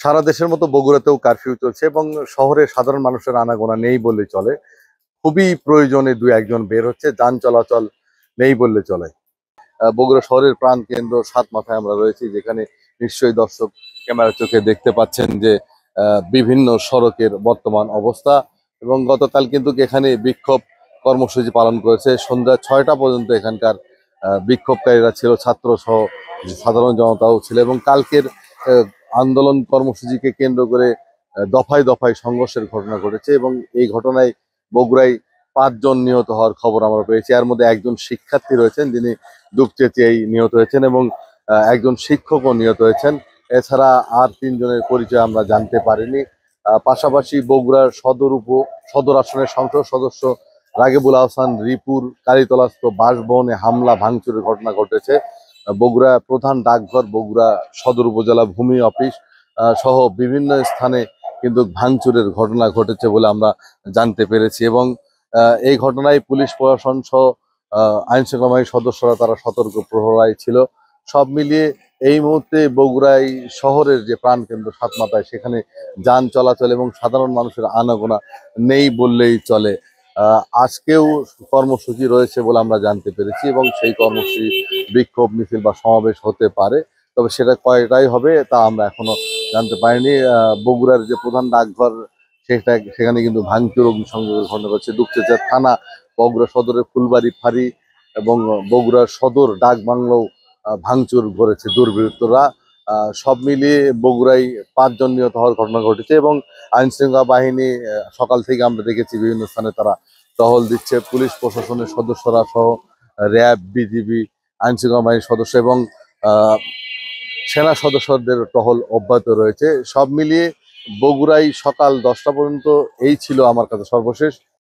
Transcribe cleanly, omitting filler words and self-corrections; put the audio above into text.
সারা দেশের মতো বগুড়াতেও কারফিউ চলছে এবং শহরে সাধারণ মানুষের আনাগোনা নেই বললেই চলে। খুবই প্রয়োজনে দু একজন বের হচ্ছে, যান চলাচল নেই বললে চলে। বগুড়া শহরের প্রাণ কেন্দ্র সাত মাথায় আমরা রয়েছি, যেখানে নিশ্চয়ই দর্শক ক্যামেরা চোখে দেখতে পাচ্ছেন যে বিভিন্ন সড়কের বর্তমান অবস্থা। এবং গতকাল কিন্তু এখানে বিক্ষোভ কর্মসূচি পালন করেছে সন্ধ্যা 6টা পর্যন্ত। এখানকার বিক্ষোভকারীরা ছিল, ছাত্র সহ সাধারণ জনতাও ছিল। এবং কালকের আহ, আন্দোলন কর্মসূচিকে কেন্দ্র করে দফায় দফায় সংঘর্ষের ঘটনা ঘটেছে এবং এই ঘটনায় বগুড়ায় 5 জন নিহত হওয়ার খবর আমরা পেয়েছি। এর মধ্যে একজন শিক্ষার্থী রয়েছেন, যিনি ডুবচেচিয়ায় নিহত হয়েছেন, এবং একজন শিক্ষকও নিহত হয়েছেন। এছাড়া আর 3 জনের পরিচয় আমরা জানতে পারিনি। পাশাপাশি বগুড়ার সদর আসনের সংসদ সদস্য রাগিবুল আহসান রিপুর কালীতলাস্থ বাসভবনে হামলা ভাঙচুরের ঘটনা ঘটেছে। বগুড়া প্রধান ডাকঘর, বগুড়া সদর উপজেলা ভূমি অফিস সহ বিভিন্ন স্থানে কিন্তু ভাঙচুরের ঘটনা ঘটেছে বলে আমরা জানতে পেরেছি। এবং এই ঘটনায় পুলিশ প্রশাসন সহ আইন শৃঙ্খলা বাহিনীর সদস্যরা তারা সতর্ক প্রহরায় ছিল। সব মিলিয়ে এই মুহূর্তে বগুড়াই শহরের যে প্রাণকেন্দ্র সাতমাথায়, সেখানে যান চলাচল এবং সাধারণ মানুষের আনাগোনা নেই বললেই চলে। আজকেও কর্মসূচি রয়েছে বলে আমরা জানতে পেরেছি এবং সেই কর্মসূচি বিক্ষোভ মিছিল বা সমাবেশ হতে পারে, তবে সেটা কয়টাই হবে তা আমরা এখনো জানতে পারিনি। বগুড়ার যে প্রধান ডাকঘর, সেখানে কিন্তু ভাঙচুর অগ্নিসংযোগের ঘটনা ঘটছে। দুপচাঁচিয়া থানা, বগুড়া সদরের ফুলবাড়ি ফাঁড়ি এবং বগুড়া সদর ডাক বাংলো ভাঙচুর করেছে দুর্বৃত্তরা। সব মিলিয়ে বগুড়ায় 5 জন নিহত হওয়ার ঘটনা ঘটেছে এবং আইন শৃঙ্খলা বাহিনী সকাল থেকে আমরা দেখেছি বিভিন্ন স্থানে তারা টহল দিচ্ছে। পুলিশ প্রশাসনের সদস্যরা সহ র্যাব, বিজিবি, আইন শৃঙ্খলা বাহিনীর সদস্য এবং আহ, সেনা সদস্যদের টহল অব্যাহত রয়েছে। সব মিলিয়ে বগুড়ায় সকাল 10টা পর্যন্ত এই ছিল আমার কাছে সর্বশেষ।